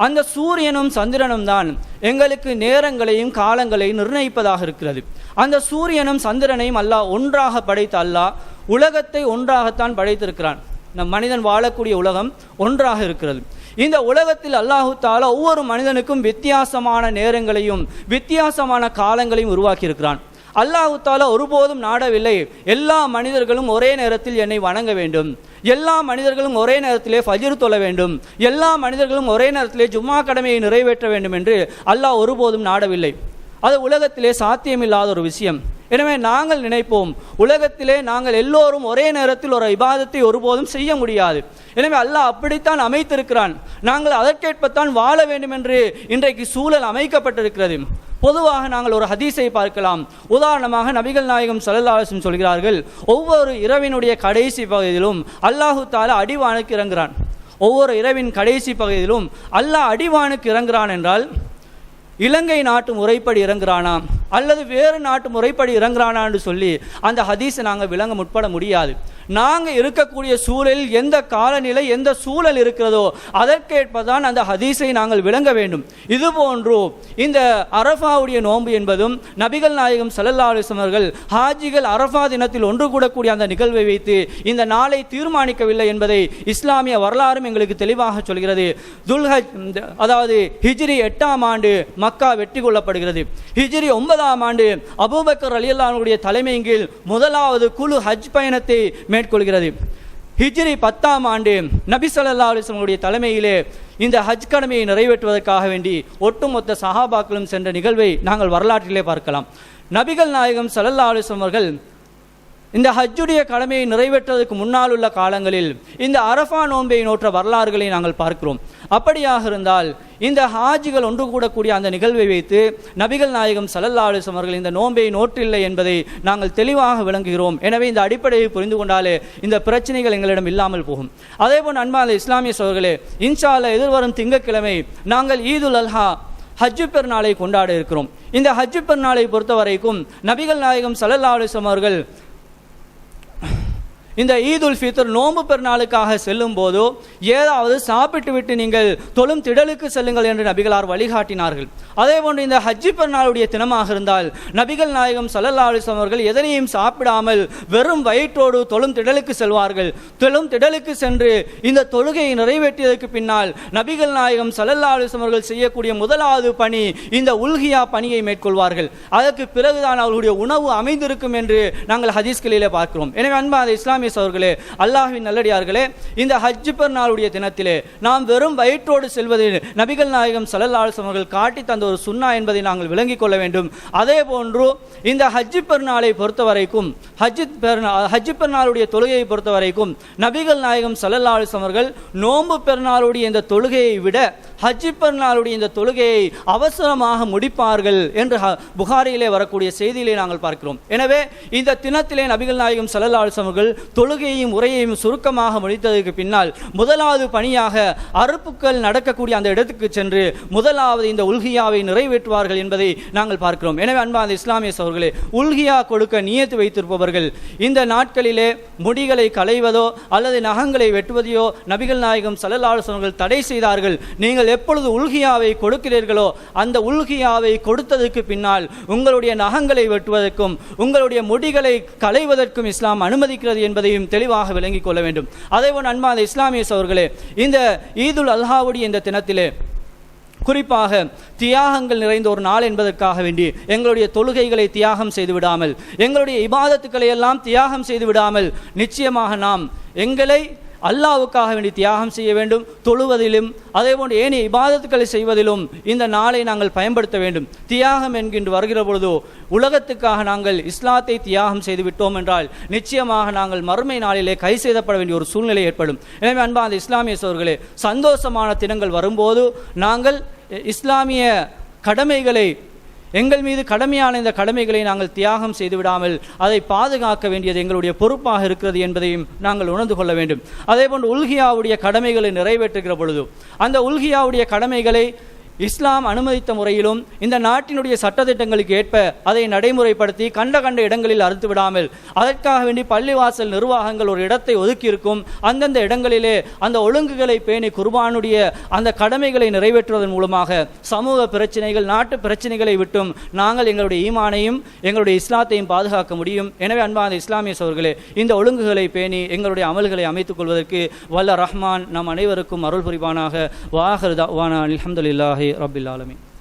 அந்த சூரியனும் சந்திரனும் தான் எங்களுக்கு நேரங்களையும் காலங்களையும் நிர்ணயிப்பதாக இருக்கிறது. அந்த சூரியனும் சந்திரனையும் அல்லாஹ் ஒன்றாக படைத்த அல்லாஹ் உலகத்தை ஒன்றாகத்தான் படைத்திருக்கிறான். நம் மனிதன் வாழக்கூடிய உலகம் ஒன்றாக இருக்கிறது. இந்த உலகத்தில் அல்லாஹு தாலா ஒவ்வொரு மனிதனுக்கும் வித்தியாசமான நேரங்களையும் வித்தியாசமான காலங்களையும் உருவாக்கி இருக்கிறான். அல்லாஹு தாலா ஒருபோதும் நாடவில்லை எல்லா மனிதர்களும் ஒரே நேரத்தில் என்னை வணங்க வேண்டும், எல்லா மனிதர்களும் ஒரே நேரத்திலே ஃபஜ்ர் தொழ வேண்டும், எல்லா மனிதர்களும் ஒரே நேரத்திலே ஜும்மா கடமையை நிறைவேற்ற வேண்டும் என்று அல்லாஹ் ஒருபோதும் நாடவில்லை. அது உலகத்திலே சாத்தியமில்லாத ஒரு விஷயம். எனவே நாங்கள் நினைப்போம் உலகத்திலே நாங்கள் எல்லோரும் ஒரே நேரத்தில் ஒரு இபாதத்தை ஒருபோதும் செய்ய முடியாது. எனவே அல்லாஹ் அப்படித்தான் அமைத்திருக்கிறான். நாங்கள் அதற்கேற்பத்தான் வாழ வேண்டும் என்று இன்றைக்கு சூழல் அமைக்கப்பட்டிருக்கிறது. பொதுவாக நாங்கள் ஒரு ஹதீஸை பார்க்கலாம். உதாரணமாக நபிகள் நாயகம் ஸல்லல்லாஹு அலைஹி வஸல்லம் சொல்கிறார்கள், ஒவ்வொரு இரவினுடைய கடைசி பகுதியிலும் அல்லாஹு தாலா அடிவானுக்கு இறங்குகிறான். ஒவ்வொரு இரவின் கடைசி பகுதியிலும் அல்லாஹ் அடிவானுக்கு இறங்குகிறான் என்றால் இலங்கை நாட்டு முறைப்படி இறங்குறானா அல்லது வேறு நாட்டு முறைப்படி இறங்குறானா என்று சொல்லி அந்த ஹதீஸை நாங்கள் விளங்க முற்பட முடியாது. நாங்கள் இருக்கக்கூடிய சூழலில் எந்த காலநிலை எந்த சூழல் இருக்கிறதோ அதற்கேற்பதான் அந்த ஹதீஸை நாங்கள் விளங்க வேண்டும். இதுபோன்று இந்த அரஃபாவுடைய நோன்பு என்பதும் நபிகள் நாயகம் ஸல்லல்லாஹு அலைஹி வஸல்லம் அவர்கள் ஹாஜிகள் அரஃபா தினத்தில் ஒன்று கூடக்கூடிய அந்த நிகழ்வை வைத்து இந்த நாளை தீர்மானிக்கவில்லை என்பதை இஸ்லாமிய வரலாறும் எங்களுக்கு தெளிவாக சொல்கிறது. துல்ஹஜ் அதாவது ஹிஜ்ரி 8ஆம் ஆண்டு மக்கா வெற்றி கொள்ளப்படுகிறது. ஹிஜ்ரி 9ஆம் ஆண்டு அபூபக்கர் ரலியல்லாஹு அன்ஹுடைய தலைமையின் கீழ் முதலாவது குழு ஹஜ் பயணத்தை மேற்கொள்கிறது. ஹிஜ்ரி 10ஆம் ஆண்டு நபி ஸல்லல்லாஹு அலைஹி வஸல்லம் தலைமையிலே இந்த ஹஜ் கடமையை நிறைவேற்றுவதற்காக வேண்டி ஒட்டுமொத்த சஹாபாக்களும் சென்ற நிகழ்வை நாங்கள் வரலாற்றிலே பார்க்கலாம். நபிகள் நாயகம் ஸல்லல்லாஹு அலைஹி வஸல்லம் அவர்கள் இந்த ஹஜ்ஜுடைய கடமையை நிறைவேற்றுவதற்கு முன்னால் உள்ள காலங்களில் இந்த அரஃபா நோன்பை நோற்ற வரலாறுகளை நாங்கள் பார்க்கிறோம். அப்படியாக இருந்தால் இந்த ஹாஜிகள் ஒன்று கூடக்கூடிய அந்த நிகழ்வை வைத்து நபிகள் நாயகம் ஸல்லல்லாஹு அலைஹி வஸல்லம் அவர்கள் இந்த நோன்பை நோற்றில்லை என்பதை நாங்கள் தெளிவாக விளங்குகிறோம். எனவே இந்த அடிப்படையை புரிந்து கொண்டாலே இந்த பிரச்சனைகள் எங்களிடம் இல்லாமல் போகும். அதேபோல் அன்பான இஸ்லாமிய சகோதரர்களே, இன்ஷா அல்லாஹ் எதிர்வரும் திங்கட்கிழமை நாங்கள் ஈதுல் அல்ஹா ஹஜ்ஜு பெருநாளை கொண்டாட இருக்கிறோம். இந்த ஹஜ்ஜு பெருநாளை பொறுத்த வரைக்கும் நபிகள் நாயகம் ஸல்லல்லாஹு அலைஹி வஸல்லம் அவர்கள் இந்த ஈதுல் ஃபித்ர் நோன்பு பெருநாளுக்காக செல்லும் போதோ ஏதாவது சாப்பிட்டு விட்டு நீங்கள் தொழும் திடலுக்கு செல்லுங்கள் என்று நபிகளார் வழிகாட்டினார்கள். அதே போன்று இந்த ஹஜ்ஜி பெருநாளுடைய தினமாக இருந்தால் நபிகள் நாயகம் ஸல்லல்லாஹு அலைஹி வஸல்லம் அவர்கள் எதனையும் சாப்பிடாமல் வெறும் வயிற்றோடு தொழும் திடலுக்கு செல்வார்கள். தொழும் திடலுக்கு சென்று இந்த தொழுகையை நிறைவேற்றியதற்கு பின்னால் நபிகள் நாயகம் ஸல்லல்லாஹு அலைஹி வஸல்லம் அவர்கள் செய்யக்கூடிய முதலாவது பணி இந்த உல்ஹியா பணியை மேற்கொள்வார்கள். அதற்கு பிறகுதான் அவர்களுடைய உணவு அமைந்திருக்கும் என்று நாங்கள் ஹதீஸ்களிலே பார்க்கிறோம். எனவே அன்பான இஸ்லாமிய சகோதரர்களே, அல்லாஹ்வின் நல்லடியார்களே, இந்த ஹஜ் பெருநாளுடைய தினத்திலே நாம் வெறும் வயிற்றோடு செல்வது நபிகள் நாயகம் ஸல்லல்லாஹு அலைஹி வஸல்லம் அவர்கள் காட்டி தந்த ஒரு சுன்னா என்பதை நாங்கள் விளங்கிக் கொள்ள வேண்டும். அதே போன்று இந்த ஹஜ் பெருநாளை பொறுத்தவரைக்கும் ஹஜ் பெருநாளுடைய தொழுகையை பொறுத்தவரைக்கும் நபிகள் நாயகம் ஸல்லல்லாஹு அலைஹி வஸல்லம் அவர்கள் நோன்பு பெருநாளுடைய இந்த தொழுகையை விட ஹஜ் பெருநாளுடைய இந்த தொழுகையை அவசரமாக முடிப்பார்கள் என்று புகாரியிலே வரக்கூடிய செய்தியிலே நாங்கள் பார்க்கிறோம். எனவே இந்த தினத்திலே நபிகள் நாயகம் ஸல்லல்லாஹு அலைஹி வஸல்லம் அவர்கள் தொழுகையும் உரையையும் சுருக்கமாக முடித்ததற்கு பின்னால் முதலாவது பணியாக அறுப்புக்கள் நடக்கக்கூடிய அந்த இடத்துக்கு சென்று முதலாவது இந்த உல்ஹியாவை நிறைவேற்றுவார்கள் என்பதை நாங்கள் பார்க்கிறோம். எனவே அன்பான இஸ்லாமிய சகோதரர்களே, உல்ஹியா கொடுக்க நியத்து வைத்திருப்பவர்கள் இந்த நாட்களிலே முடிகளை களைவதோ அல்லது நகங்களை வெட்டுவதையோ நபிகள் நாயகம் ஸல்லல்லாஹு அலைஹி வஸல்லம் அவர்கள் தடை செய்தார்கள். நீங்கள் எப்பொழுது உல்ஹியாவை கொடுக்கிறீர்களோ அந்த உல்ஹியாவை கொடுத்ததற்கு பின்னால் உங்களுடைய நகங்களை வெட்டுவதற்கும் உங்களுடைய முடிகளை களைவதற்கும் இஸ்லாம் அனுமதிக்கிறது என்பதையும் தெளிவாக விளங்கிக் கொள்ள வேண்டும். அதேபோல் அன்பான இஸ்லாமிய சகோதரர்களே, இந்த ஈதுல் அல்ஹாவுடைய இந்த தினத்திலே குறிப்பாக தியாகங்கள் நிறைந்த ஒரு நாள் என்பதற்காக வேண்டி எங்களுடைய தொழுகைகளை தியாகம் செய்து விடாமல், எங்களுடைய இபாதத்துக்களை எல்லாம் தியாகம் செய்து விடாமல், நிச்சயமாக நாம் எங்களை அல்லாஹ்வுக்காக வேண்டி தியாகம் செய்ய வேண்டும். தொழுவதிலும் அதேபோன்று ஏனைய இபாதத்துக்களை செய்வதிலும் இந்த நாளை நாங்கள் பயன்படுத்த வேண்டும். தியாகம் என்கின்ற வருகிற பொழுதோ உலகத்துக்காக நாங்கள் இஸ்லாத்தை தியாகம் செய்து விட்டோம் என்றால் நிச்சயமாக நாங்கள் மறுமை நாளிலே கை செய்தப்பட வேண்டிய ஒரு சூழ்நிலை ஏற்படும். எனவே அன்பார்ந்த இஸ்லாமிய சகோதரர்களே, சந்தோஷமான தினங்கள் வரும்போது நாங்கள் இஸ்லாமிய கடமைகளை, எங்கள் மீது கடமையான இந்த கடமைகளை நாங்கள் தியாகம் செய்து விடாமல் அதை பாதுகாக்க வேண்டியது எங்களுடைய பொறுப்பாக இருக்கிறது என்பதையும் நாங்கள் உணர்ந்து கொள்ள வேண்டும். அதேபோன்று உல்கியாவுடைய கடமைகளை நிறைவேற்றுகிற பொழுது அந்த உல்கியாவுடைய கடமைகளை இஸ்லாம் அனுமதித்த முறையிலும் இந்த நாட்டினுடைய சட்டத்திட்டங்களுக்கு ஏற்ப அதை நடைமுறைப்படுத்தி கண்ட இடங்களில் அறுத்து விடாமல், அதற்காக வேண்டி பள்ளிவாசல் நிர்வாகங்கள் ஒரு இடத்தை ஒதுக்கி இருக்கும். அந்தந்த இடங்களிலே அந்த ஒழுங்குகளை பேணி குர்பானுடைய அந்த கடமைகளை நிறைவேற்றுவதன் மூலமாக சமூக பிரச்சனைகள், நாட்டு பிரச்சனைகளை விட்டும் நாங்கள் எங்களுடைய ஈமானையும் எங்களுடைய இஸ்லாத்தையும் பாதுகாக்க முடியும். எனவே அன்பான இஸ்லாமிய சகோதரர்களே, இந்த ஒழுங்குகளை பேணி எங்களுடைய அமல்களை அமைத்துக் கொள்வதற்கு வல்ல ரஹ்மான் நம் அனைவருக்கும் அருள் புரிவானாக. வாஹிர் தஅவானா அல்ஹம்துலில்லாஹி ரப்பில் ஆலமீன்.